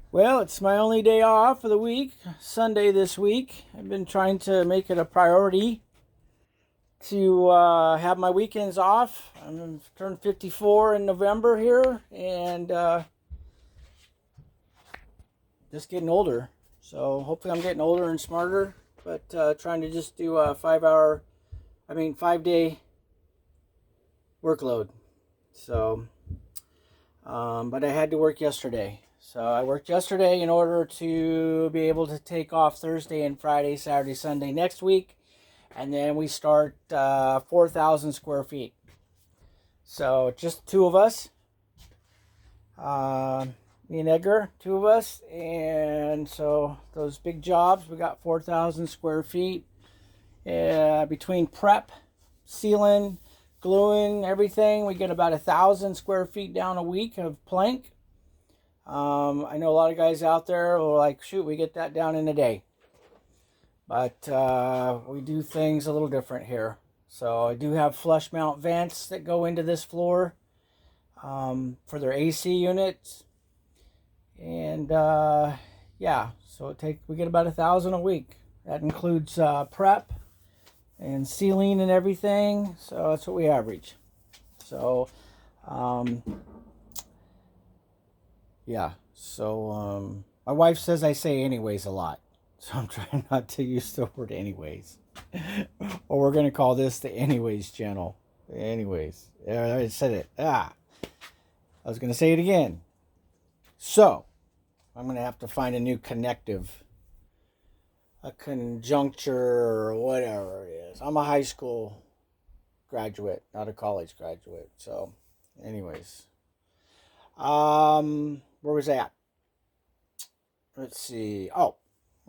Well, it's my only day off of the week, Sunday this week. I've been trying to make it a priority to have my weekends off. I'm turned 54 in November here, and just getting older. So hopefully I'm getting older and smarter, but trying to just do a 5 day workload. So, but I had to work yesterday. So I worked yesterday in order to be able to take off Thursday and Friday, Saturday, Sunday next week. And then we start 4,000 square feet. So just two of us, uh, me and Edgar, two of us. And so those big jobs, we got 4,000 square feet between prep, sealing, gluing, everything. We get about 1,000 square feet down a week of plank. I know a lot of guys out there are like, shoot, we get that down in a day. But we do things a little different here. So I do have flush mount vents that go into this floor for their AC units. And yeah, so we get about 1,000 a week. That includes prep and sealing and everything. So that's what we average. So yeah, so my wife says I say anyways a lot. So I'm trying not to use the word anyways. Or we're going to call this the anyways channel. Anyways, I said it. I was going to say it again. So I'm going to have to find a new connective, a conjuncture or whatever it is. I'm a high school graduate, not a college graduate. So anyways, where was that? Let's see. Oh,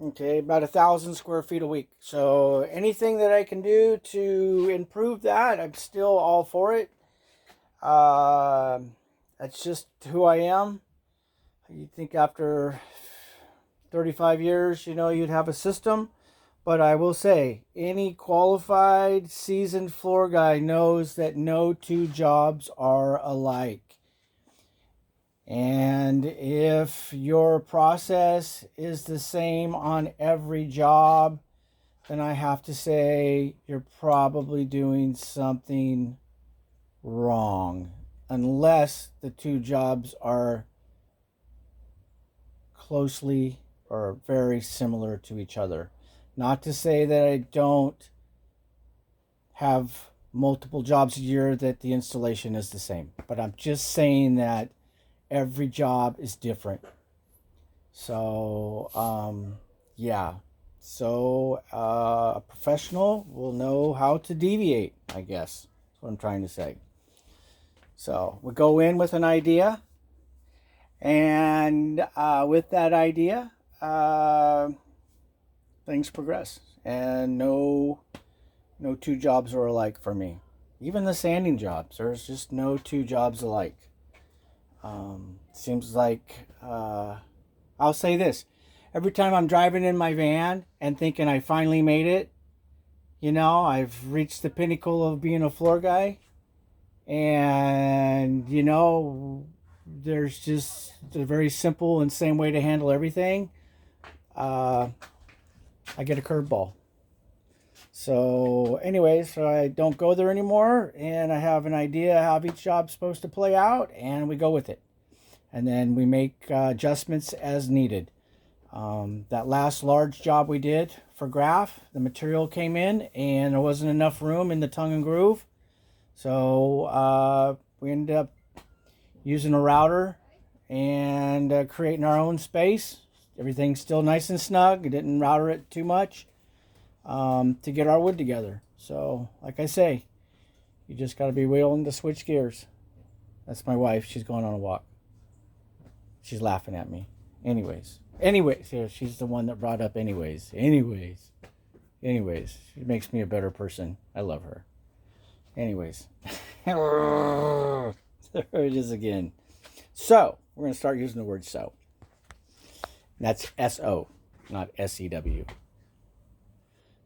okay, about 1,000 square feet a week. So anything that I can do to improve that, I'm still all for it. That's just who I am. You'd think after 35 years, you'd have a system. But I will say, any qualified, seasoned floor guy knows that no two jobs are alike. And if your process is the same on every job, then I have to say you're probably doing something wrong. Unless the two jobs are closely or very similar to each other. Not to say that I don't have multiple jobs a year that the installation is the same. But I'm just saying that every job is different. So, yeah. So, a professional will know how to deviate, I guess. That's what I'm trying to say. So, we go in with an idea. And with that idea, things progress. And no two jobs are alike for me. Even the sanding jobs, there's just no two jobs alike. Seems like, I'll say this. Every time I'm driving in my van and thinking I finally made it, I've reached the pinnacle of being a floor guy. And, there's just a very simple and same way to handle everything. I get a curveball. So anyways, so I don't go there anymore, and I have an idea how each job's supposed to play out, and we go with it. And then we make adjustments as needed. That last large job we did for graph, the material came in, and there wasn't enough room in the tongue and groove. So we ended up using a router and creating our own space. Everything's still nice and snug. I didn't router it too much. To get our wood together. So, like I say, you just got to be willing to switch gears. That's my wife. She's going on a walk. She's laughing at me. Anyways, yeah, she's the one that brought up anyways. Anyways, she makes me a better person. I love her. Anyways, there it is again. So, we're going to start using the word so. And that's S-O, not S-E-W.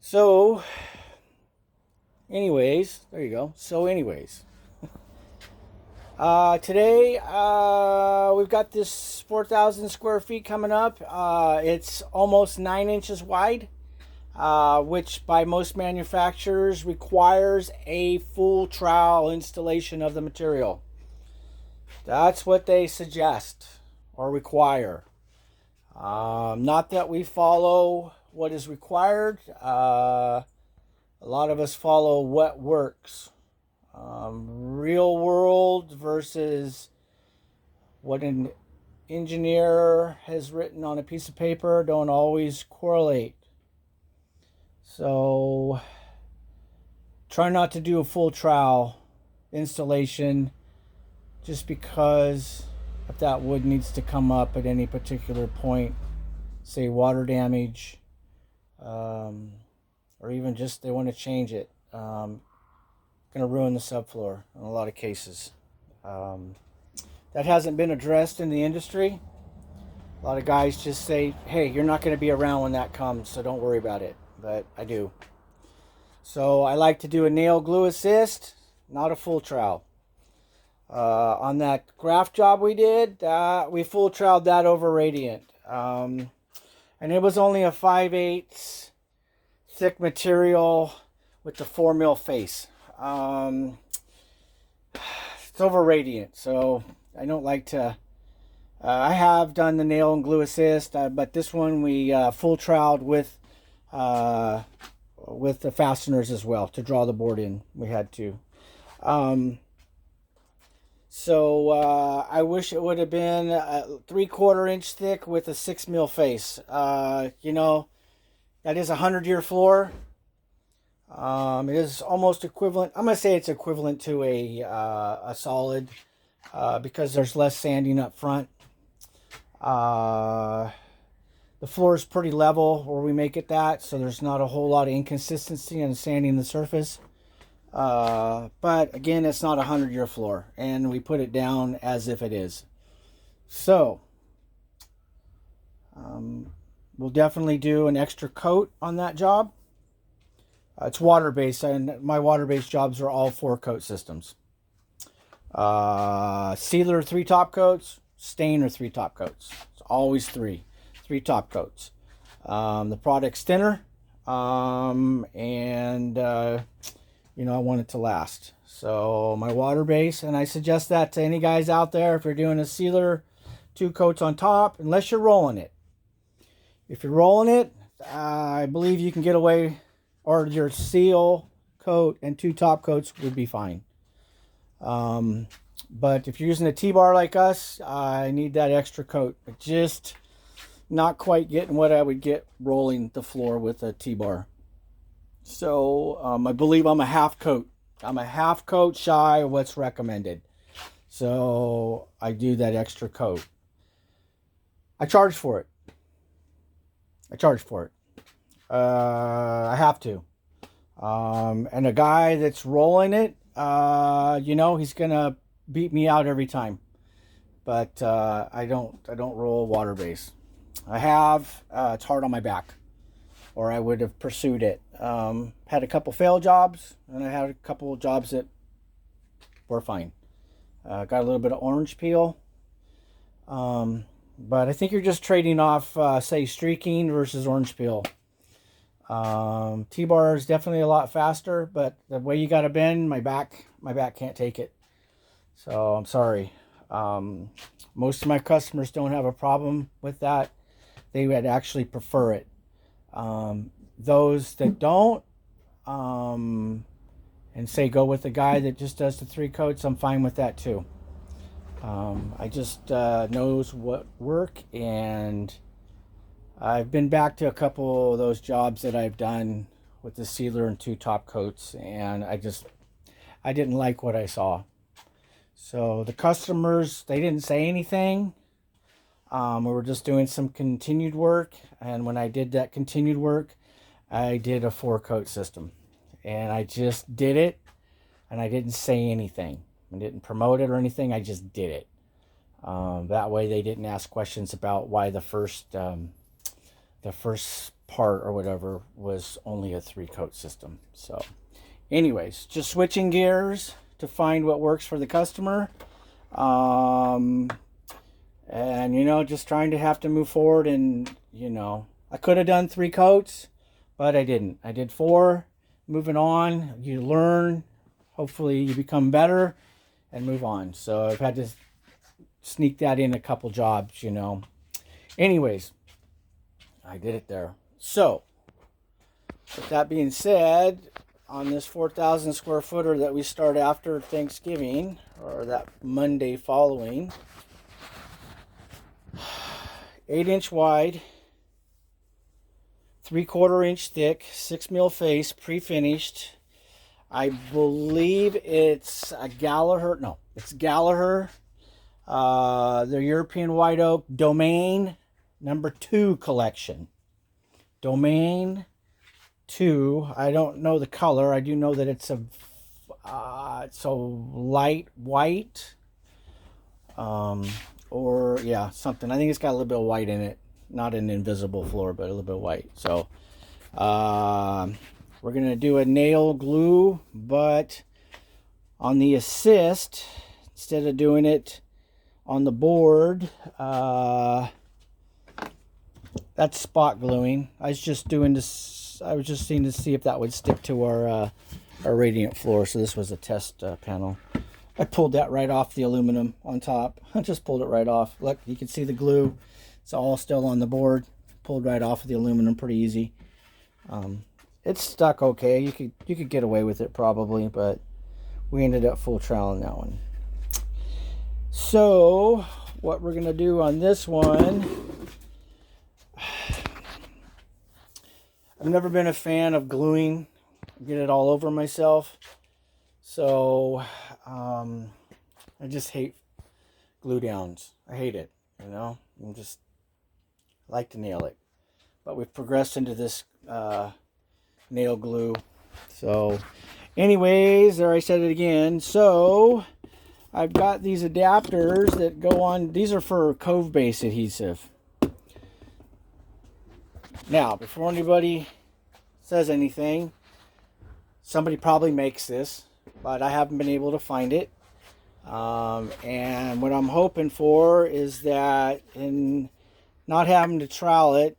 So, anyways, there you go. So, anyways, Today, we've got this 4,000 square feet coming up. It's almost 9 inches wide, which by most manufacturers requires a full trowel installation of the material. That's what they suggest or require. Not that we follow what is required. A lot of us follow what works. Real world versus what an engineer has written on a piece of paper don't always correlate. So try not to do a full trowel installation just because if that wood needs to come up at any particular point, say water damage, or even just they want to change it. Going to ruin the subfloor in a lot of cases. That hasn't been addressed in the industry. A lot of guys just say, hey, you're not going to be around when that comes, so don't worry about it. But I do. So I like to do a nail glue assist, not a full trowel. On that graft job we did, we full troweled that over radiant. And it was only a 5/8 thick material with the 4 mil face. It's over radiant, so I don't like to. I have done the nail and glue assist, but this one we full troweled with the fasteners as well to draw the board in. We had to. So I wish it would have been a 3/4 inch thick with a 6 mil face. You know, that is a 100-year floor. It is almost equivalent. I'm gonna say it's equivalent to a solid because there's less sanding up front. The floor is pretty level where we make it that, so there's not a whole lot of inconsistency in sanding the surface. But again, it's not a 100-year floor, and we put it down as if it is. So we'll definitely do an extra coat on that job. It's water-based, and my water-based jobs are all 4-coat systems. Sealer 3 top coats, stainer 3 top coats. It's always 3 top coats. The product's thinner, and you know, I want it to last. So my water base, and I suggest that to any guys out there if you're doing a sealer 2 coats on top, unless you're rolling it. If you're rolling it, I believe you can get away, or your seal coat and 2 top coats would be fine. But if you're using a T-bar like us, I need that extra coat. But just not quite getting what I would get rolling the floor with a T-bar. So I believe I'm a half coat. I'm a half coat shy of what's recommended. So I do that extra coat. I charge for it. I have to. And a guy that's rolling it, you know, he's gonna beat me out every time. But I don't roll water base. I have. It's hard on my back, or I would have pursued it. Had a couple fail jobs, and I had a couple jobs that were fine. Got a little bit of orange peel. But I think you're just trading off, say, streaking versus orange peel. T-bar is definitely a lot faster, but the way you got to bend, my back can't take it. So I'm sorry. Most of my customers don't have a problem with that. They would actually prefer it. Those that don't, and say go with the guy that just does the 3 coats, I'm fine with that too. I just knows what work, and I've been back to a couple of those jobs that I've done with the sealer and 2 top coats, and I didn't like what I saw. So the customers, they didn't say anything. We were just doing some continued work, and when I did that continued work, I did a 4-coat system, and I just did it, and I didn't say anything. I didn't promote it or anything. I just did it. That way they didn't ask questions about why the first part or whatever was only a 3-coat system. So anyways, just switching gears to find what works for the customer. And, you know, just trying to have to move forward. And, you know, I could have done 3 coats, but I didn't. I did 4. Moving on, you learn. Hopefully you become better and move on. So I've had to sneak that in a couple jobs, you know. Anyways, I did it there. So, with that being said, on this 4,000 square footer that we start after Thanksgiving, or that Monday following, 8-inch wide, 3/4 inch thick, 6 mil face, pre-finished. I believe it's a Gallagher. No, it's Gallagher. The European White Oak Domain #2 collection. Domain 2. I don't know the color. I do know that it's a light white. Or yeah, something. I think it's got a little bit of white in it. Not an invisible floor, but a little bit of white. So we're going to do a nail glue, but on the assist, instead of doing it on the board, that's spot gluing. I was just doing this. I was just seeing to see if that would stick to our radiant floor. So this was a test panel. I pulled that right off the aluminum on top. I just pulled it right off. Look, you can see the glue. It's all still on the board. Pulled right off of the aluminum, pretty easy. It's stuck okay. You could get away with it probably, but we ended up full troweling that one. So what we're gonna do on this one, I've never been a fan of gluing, get it all over myself. So I just hate glue downs. I hate it, you know. I just like to nail it. But we've progressed into this nail glue. So anyways, there I said it again. So I've got these adapters that go on. These are for cove base adhesive. Now, before anybody says anything, somebody probably makes this, but I haven't been able to find it. And what I'm hoping for is that in not having to trowel it,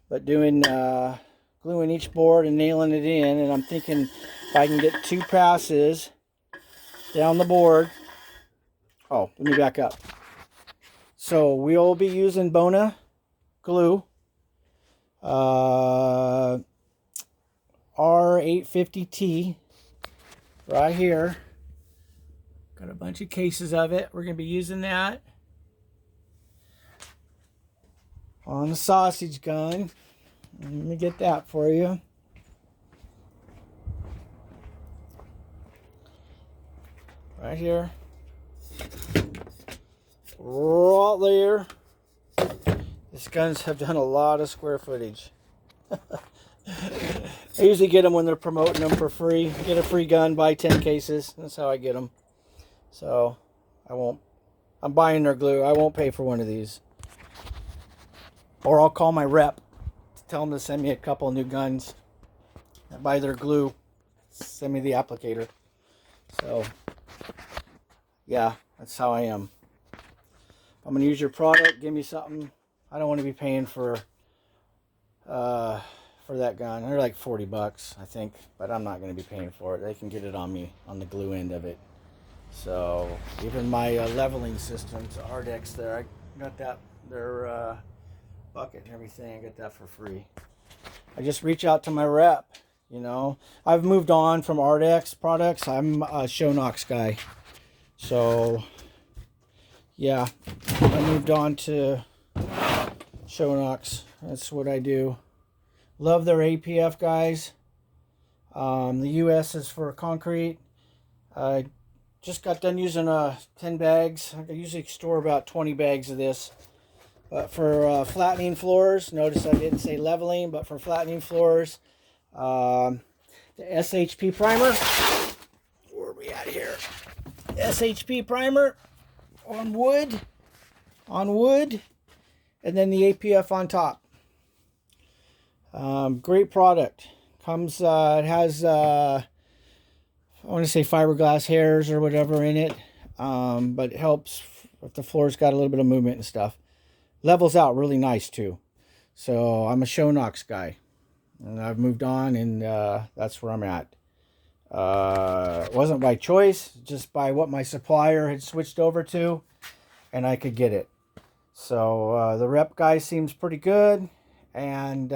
but doing gluing each board and nailing it in, and I'm thinking if I can get 2 passes down the board. Oh, let me back up. So we'll be using Bona glue, R850T right here. Got a bunch of cases of it. We're going to be using that on the sausage gun. Let me get that for you. Right here. Right there. These guns have done a lot of square footage. I usually get them when they're promoting them for free. Get a free gun, buy 10 cases. That's how I get them. So I'm buying their glue. I won't pay for one of these. Or I'll call my rep to tell them to send me a couple new guns. I buy their glue. Send me the applicator. So yeah, that's how I am. If I'm going to use your product, give me something. I don't want to be paying for that gun. They're like 40 bucks, I think, but I'm not going to be paying for it. They can get it on me on the glue end of it. So even my leveling systems, Ardex there, I got that, their bucket and everything, I got that for free. I just reach out to my rep, you know. I've moved on from Ardex products. I'm a Shonox guy. So yeah, I moved on to Shonox. That's what I do. Love their APF guys. The US is for concrete. I just got done using 10 bags. I usually store about 20 bags of this. But for flattening floors, notice I didn't say leveling, but for flattening floors, the SHP primer. Where are we at here? SHP primer on wood, and then the APF on top. Great product. Comes, it has, I want to say fiberglass hairs or whatever in it. but it helps if the floor's got a little bit of movement and stuff. Levels out really nice too. So I'm a Shonox guy, and I've moved on, and that's where I'm at. It wasn't by choice, just by what my supplier had switched over to, and I could get it. So the rep guy seems pretty good, and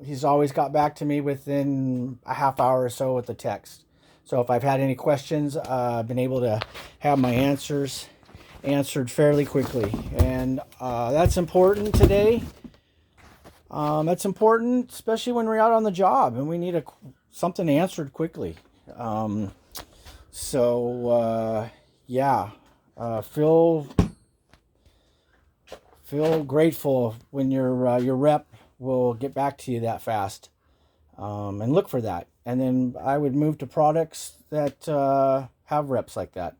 he's always got back to me within a half hour or so with the text. So if I've had any questions, I've been able to have my answers answered fairly quickly. And that's important today. That's important, especially when we're out on the job and we need something answered quickly. Yeah, feel grateful when your rep will get back to you that fast, and look for that. And then I would move to products that have reps like that.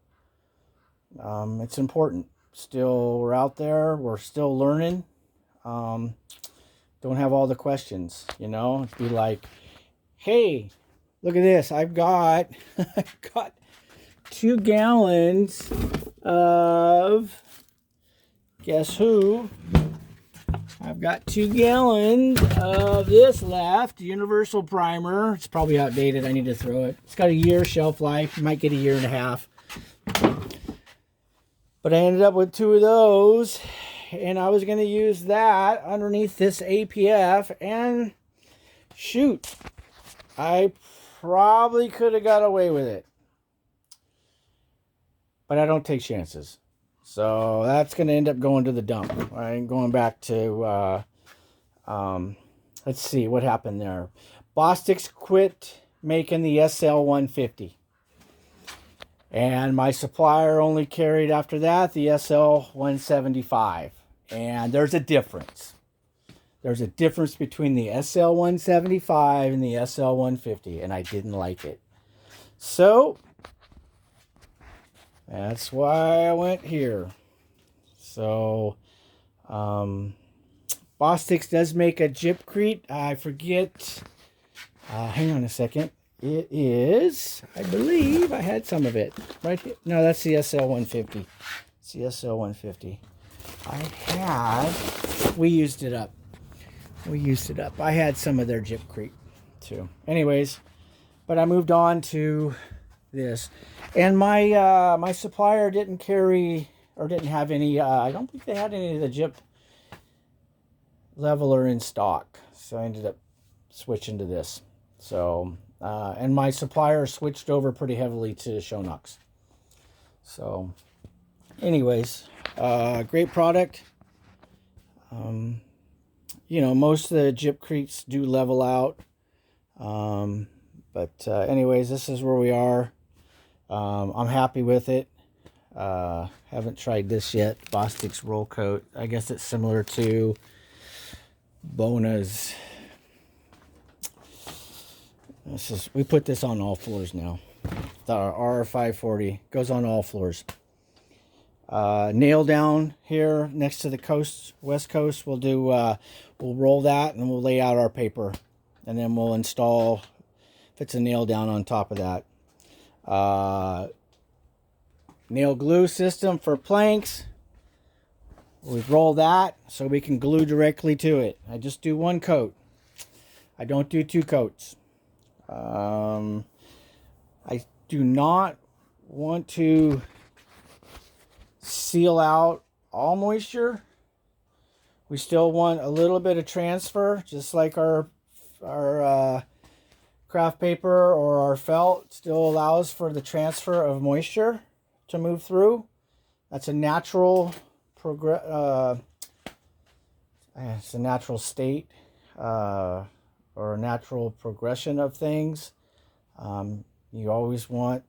It's important. Still, we're out there. We're still learning. Don't have all the questions, you know. It'd be like, hey, look at this. I've got 2 gallons of, guess who? I've got 2 gallons of this left, universal primer. It's probably outdated. I need to throw it. It's got a year shelf life. You might get a year and a half. But I ended up with 2 of those, and I was going to use that underneath this APF, and shoot, I probably could have got away with it. But I don't take chances. So that's going to end up going to the dump. I ain't going back to, let's see what happened there. Bostix quit making the SL150. And my supplier only carried after that the SL175. And there's a difference. There's a difference between the SL175 and the SL150. And I didn't like it. So that's why I went here. So, Bostix does make a gypcrete. I forget. Hang on a second. It is, I believe, I had some of it right here. No, that's the SL150. It's the SL150. We used it up. I had some of their gypcrete too. Anyways, but I moved on to this, and my supplier didn't carry or didn't have any. I don't think they had any of the gyp leveler in stock, so I ended up switching to this. So and my supplier switched over pretty heavily to Shonox. So anyways, great product. You know, most of the gypcretes do level out. But anyways, this is where we are. I'm happy with it. Haven't tried this yet. Bostix roll coat. I guess it's similar to Bona's. We put this on all floors now. The R540 goes on all floors. Nail down here next to the coast, west coast. We'll roll that and we'll lay out our paper, and then we'll install, if it's a nail down on top of that. Nail glue system for planks. We roll that so we can glue directly to it. I just do 1 coat. I don't do 2 coats. I do not want to seal out all moisture. We still want a little bit of transfer, just like our craft paper or our felt still allows for the transfer of moisture to move through. That's a natural it's a natural state or a natural progression of things. You always want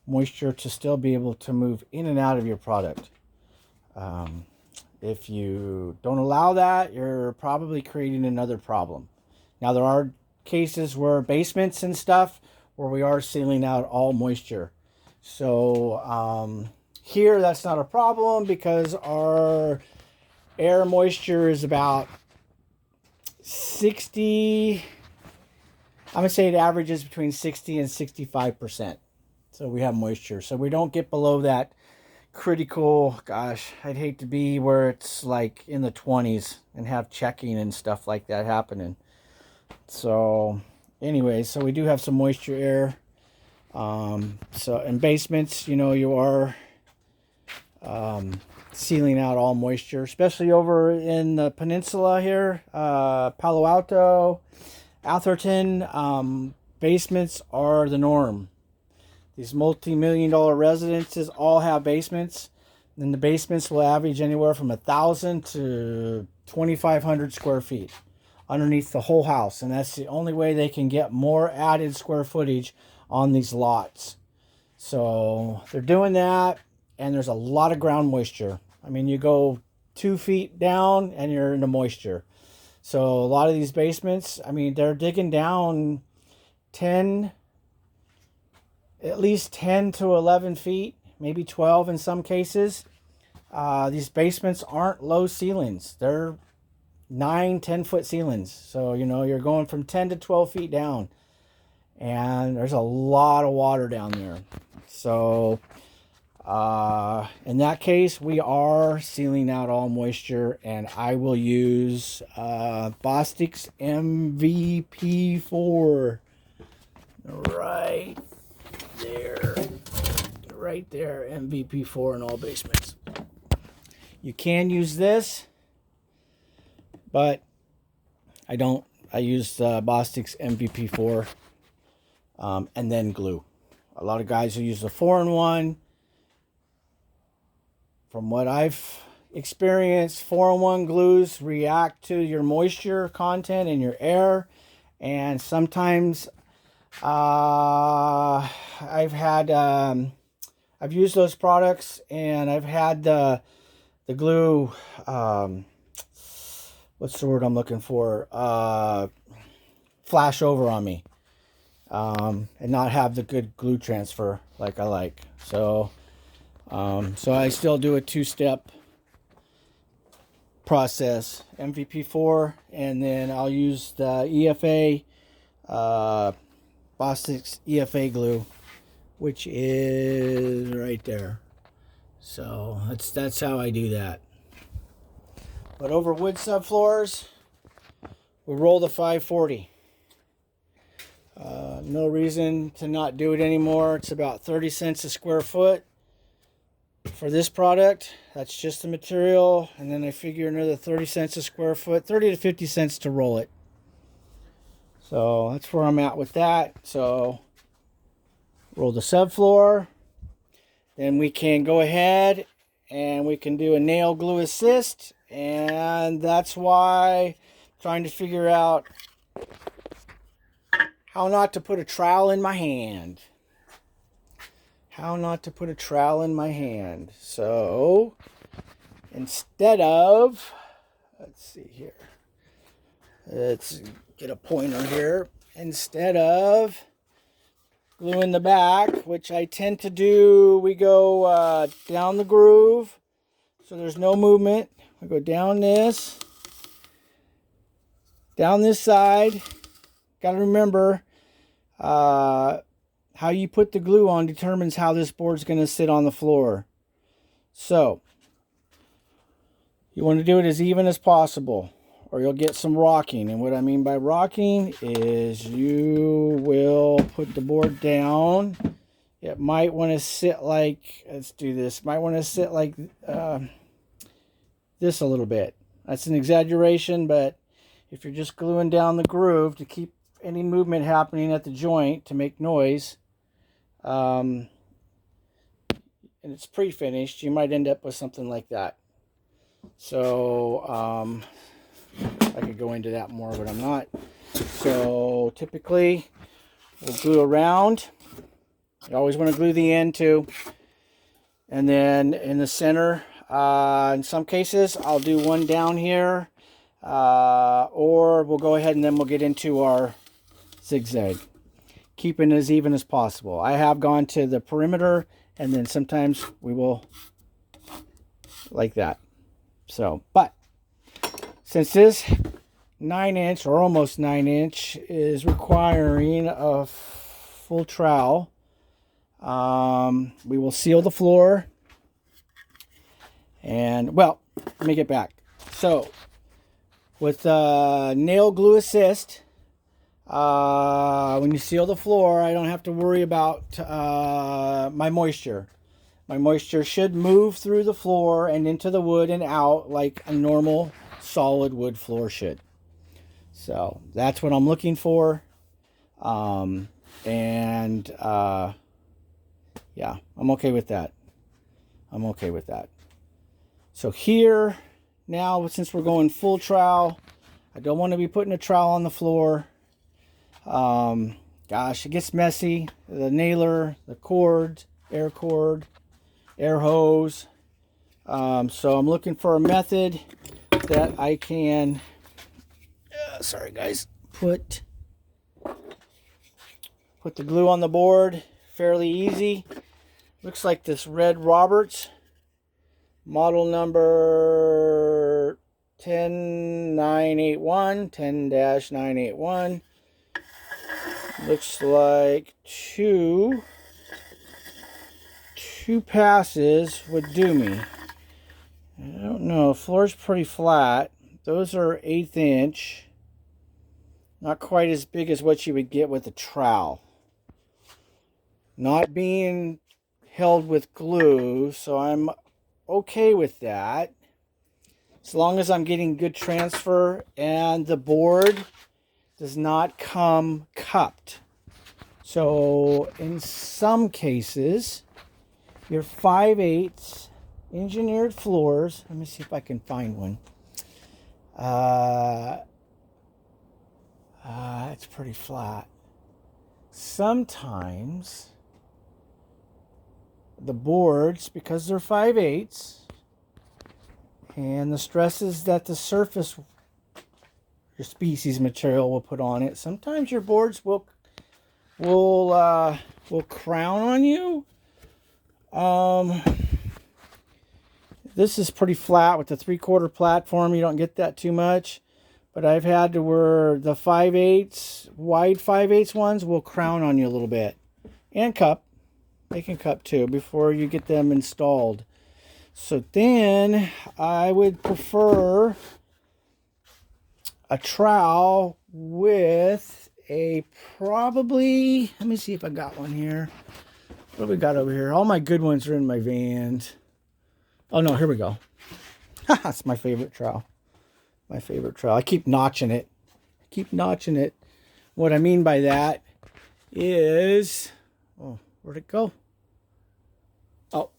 moisture to still be able to move in and out of your product. If you don't allow that, you're probably creating another problem. Now, there are cases where basements and stuff where we are sealing out all moisture. So here that's not a problem because our air moisture is about 60 I'm gonna say it averages between 60 and 65%. So we have moisture. So we don't get below that critical, gosh, I'd hate to be where it's like in the 20s and have checking and stuff like that happening. So anyway, so we do have some moisture air. So in basements, you know, you are sealing out all moisture, especially over in the peninsula here, Palo Alto, Atherton. Basements are the norm. These multi-million-dollar residences all have basements, and the basements will average anywhere from 1,000 to 2,500 square feet underneath the whole house, and that's the only way they can get more added square footage on these lots. So they're doing that, and there's a lot of ground moisture. I mean, you go 2 feet down and you're in the moisture. So a lot of these basements, I mean, they're digging down at least 10 to 11 feet, maybe 12 in some cases. These basements aren't low ceilings. They're 9-10 foot ceilings. So, you know, you're going from 10 to 12 feet down, and there's a lot of water down there. So in that case, we are sealing out all moisture, and I will use Bostic's MVP4 right there, MVP4 in all basements. You can use this, but I don't. I use Bostic's MVP4 and then glue. A lot of guys who use the 4-in-1. From what I've experienced, 4-in-1 glues react to your moisture content in your air, and sometimes I've used those products, and I've had the glue, what's the word I'm looking for, flash over on me, and not have the good glue transfer like I like. So I still do a 2-step process, MVP4, and then I'll use the EFA, Bostic's EFA glue, which is right there. So that's how I do that. But over wood subfloors, we roll the 540. No reason to not do it anymore. It's about 30 cents a square foot for this product. That's just the material, and then I figure another 30 cents a square foot, 30 to 50 cents to roll it. So that's where I'm at with that. So roll the subfloor. Then we can go ahead and we can do a nail glue assist. And that's why I'm trying to figure out how not to put a trowel in my hand. How not to put a trowel in my hand. So instead of, let's see here. Let's get a pointer here. Instead of gluing the back, which I tend to do, we go down the groove, so there's no movement. We go down this side. Got to remember, how you put the glue on determines how this board's going to sit on the floor. So you want to do it as even as possible, or you'll get some rocking. And what I mean by rocking is you will put the board down. It might want to sit like, let's do this, might want to sit like this a little bit. That's an exaggeration, but if you're just gluing down the groove to keep any movement happening at the joint to make noise, and it's pre-finished, you might end up with something like that. So I could go into that more, but I'm not. So typically we'll glue around. You always want to glue the end too, and then in the center, in some cases I'll do one down here, or we'll go ahead and then we'll get into our zigzag, keeping it as even as possible. I have gone to the perimeter, and then sometimes we will like that. So, but since this 9-inch or almost 9-inch is requiring a full trowel. We will seal the floor. And, well, let me get back. So, with nail glue assist, when you seal the floor, I don't have to worry about my moisture. My moisture should move through the floor and into the wood and out like a normal solid wood floor should. So, that's what I'm looking for. Yeah, I'm okay with that. I'm okay with that. So here, now, since we're going full trowel, I don't want to be putting a trowel on the floor. Gosh, it gets messy. The nailer, the cord, air hose. So I'm looking for a method that I can, sorry guys, put the glue on the board fairly easy. Looks like this red Roberts. Model number 10981, 10-981. Looks like two passes would do me. I don't know, floor's pretty flat. Those are 1/8 inch. Not quite as big as what you would get with a trowel. Not being held with glue, so I'm okay with that, as long as I'm getting good transfer and the board does not come cupped. So in some cases, your 5/8 engineered floors, let me see if I can find one. It's pretty flat. Sometimes the boards, because they're 5/8 and the stresses that the surface, your species material will put on it, sometimes your boards will crown on you. This is pretty flat with the 3/4 platform. You don't get that too much, but I've had to where the 5/8 wide 5/8 ones will crown on you a little bit, and cup. They can cup too before you get them installed. So then I would prefer a trowel with a probably, let me see if I got one here. What do we got over here? All my good ones are in my vans. Oh no, here we go. That's my favorite trowel. My favorite trowel. I keep notching it. What I mean by that is, oh, where'd it go? Oh,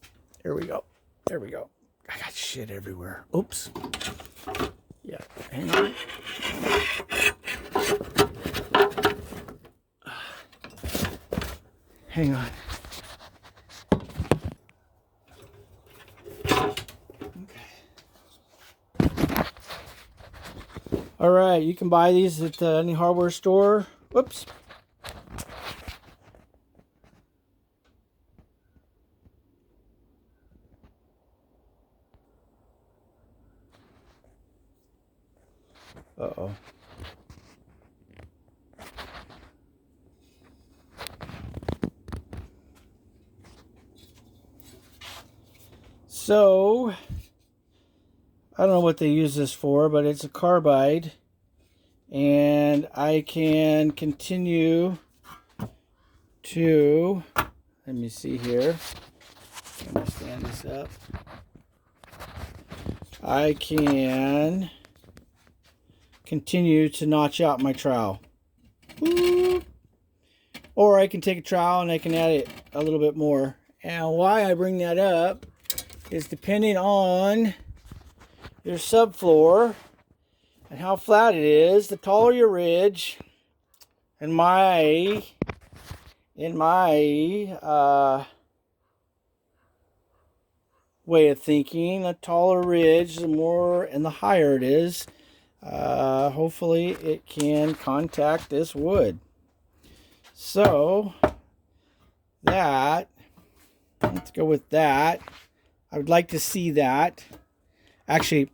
here we go. There we go. I got shit everywhere. Oops. Yeah, hang on. Hang on. Okay. All right, you can buy these at any hardware store. Whoops. Uh-oh. So, I don't know what they use this for, but it's a carbide. And I can continue to, let me see here. Let me stand this up. I can continue to notch out my trowel. Woo! Or I can take a trowel and I can add it a little bit more. And why I bring that up is depending on your subfloor and how flat it is, the taller your ridge, in my way of thinking, the taller ridge, the more and the higher it is, hopefully it can contact this wood. So that, let's go with that. I would like to see that. Actually,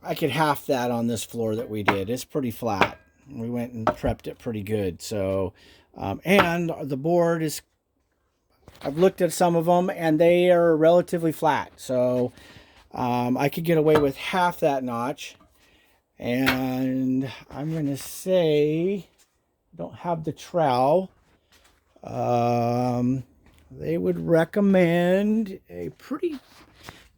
I could half that on this floor that we did. It's pretty flat. We went and prepped it pretty good. So, and the board is, I've looked at some of them and they are relatively flat. So I could get away with half that notch. And I'm going to say, don't have the trowel. They would recommend a pretty,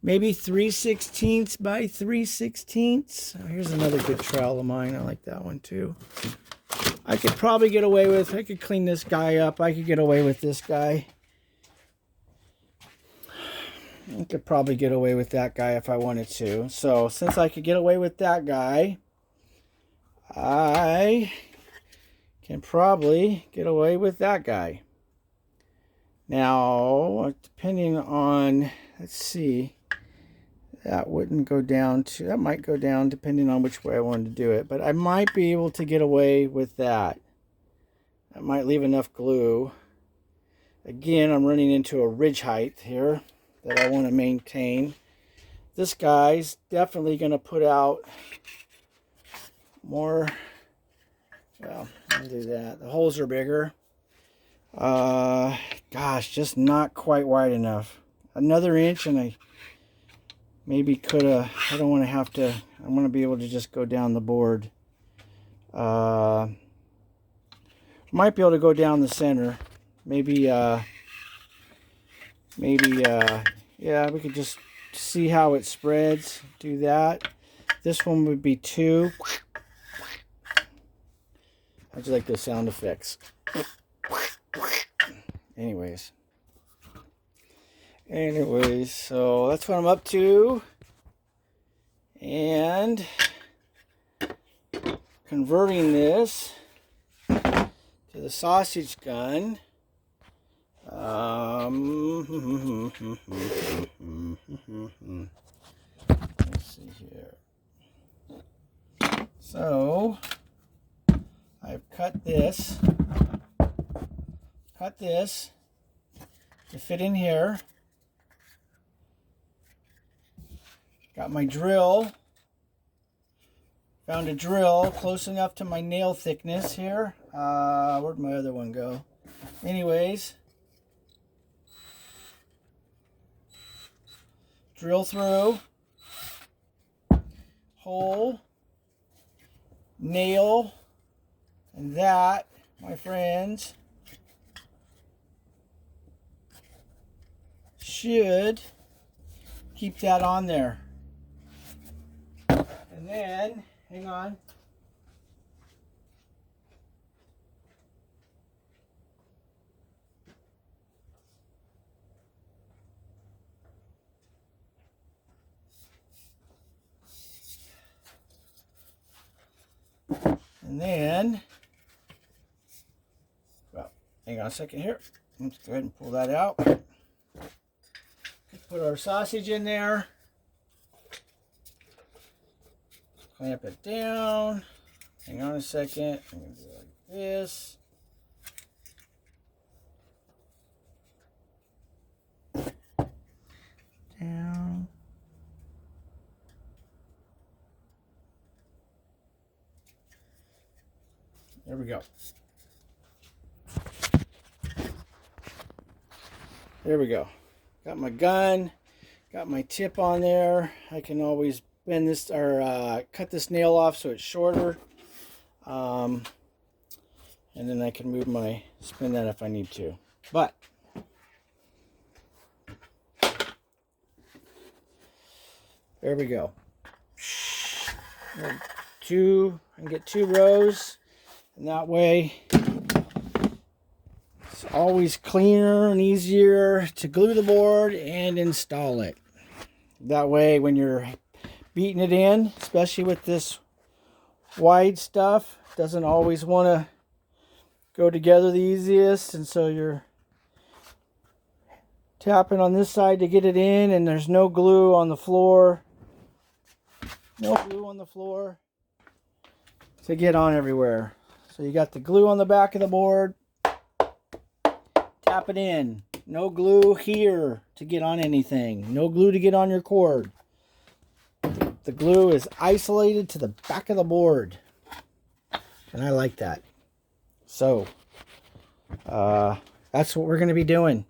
maybe 3/16 by 3/16. Oh, here's another good trowel of mine. I like that one too. I could probably get away with, I could clean this guy up. I could get away with this guy. I could probably get away with that guy if I wanted to. So since I could get away with that guy, I can probably get away with that guy. Now, depending on, let's see, that wouldn't go down to, that might go down depending on which way I wanted to do it. But I might be able to get away with that. I might leave enough glue. Again, I'm running into a ridge height here that I want to maintain. This guy's definitely going to put out more. Well, I'll do that. The holes are bigger. Gosh, just not quite wide enough. Another inch and I maybe could have, I don't want to have to, I want to be able to just go down the board. Might be able to go down the center. Maybe, yeah, we could just see how it spreads. Do that. This one would be 2. I just like those sound effects. Anyways, so that's what I'm up to. And converting this to the sausage gun. Let's see here. So I've cut this to fit in here. Got my drill. Found a drill close enough to my nail thickness here. Where'd my other one go? Anyways, drill through, hole, nail, and that, my friends, should keep that on there. And then, hang on. And then, well, hang on a second here. Let's go ahead and pull that out. Put our sausage in there. Clamp it down. Hang on a second. I'm going to do it like this. Down. There we go. There we go. Got my gun, got my tip on there. I can always bend this or cut this nail off so it's shorter. And then I can move my, spin that if I need to. But there we go. I can get 2 rows, and that way it's always cleaner and easier to glue the board and install it. That way when you're beating it in, especially with this wide stuff, it doesn't always want to go together the easiest, and so you're tapping on this side to get it in, and there's no glue on the floor. No glue on the floor to get on everywhere. So you got the glue on the back of the board. Tap it in. No glue here to get on anything. No glue to get on your cord. the glue is isolated to the back of the board. And I like that. So, that's what we're going to be doing.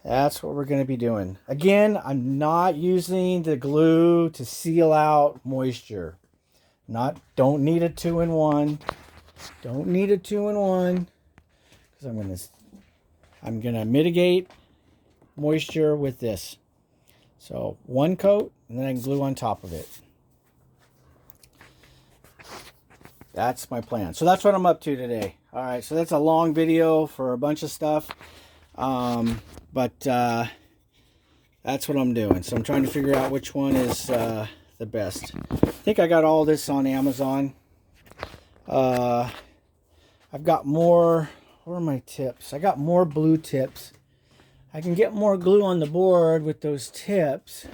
That's what we're going to be doing. Again, I'm not using the glue to seal out moisture. Don't need a 2-in-1. Don't need a 2-in-1. Because I'm gonna mitigate moisture with this. So 1 coat, and then I can glue on top of it. That's my plan. So that's what I'm up to today. All right, so that's a long video for a bunch of stuff. But that's what I'm doing. So I'm trying to figure out which one is the best. I think I got all this on Amazon. I've got more. Where are my tips? I got more blue tips. I can get more glue on the board with those tips.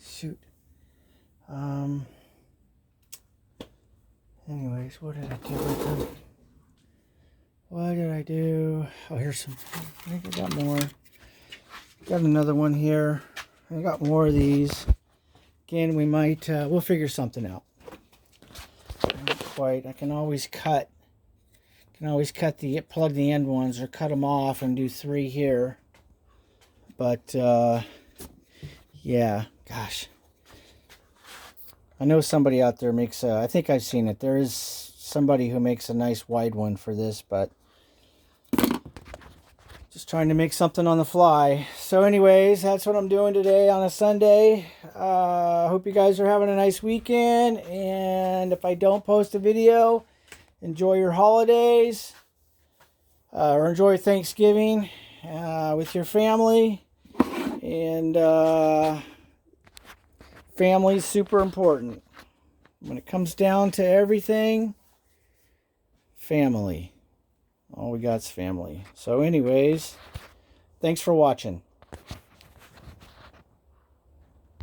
Shoot. Anyways, what did I do with them? What did I do? Oh, here's some. I think I got more. Got another one here. I got more of these. Again, we might, we'll figure something out. Not quite. I can always cut. Plug the end ones or cut them off and do 3 here. But, yeah, gosh. I know somebody out there makes I think I've seen it. There is somebody who makes a nice wide one for this, but just trying to make something on the fly. So anyways, that's what I'm doing today on a Sunday. Hope you guys are having a nice weekend. And if I don't post a video, enjoy your holidays. Or enjoy Thanksgiving with your family. And family's super important. When it comes down to everything, family. All we got's family. So anyways, thanks for watching.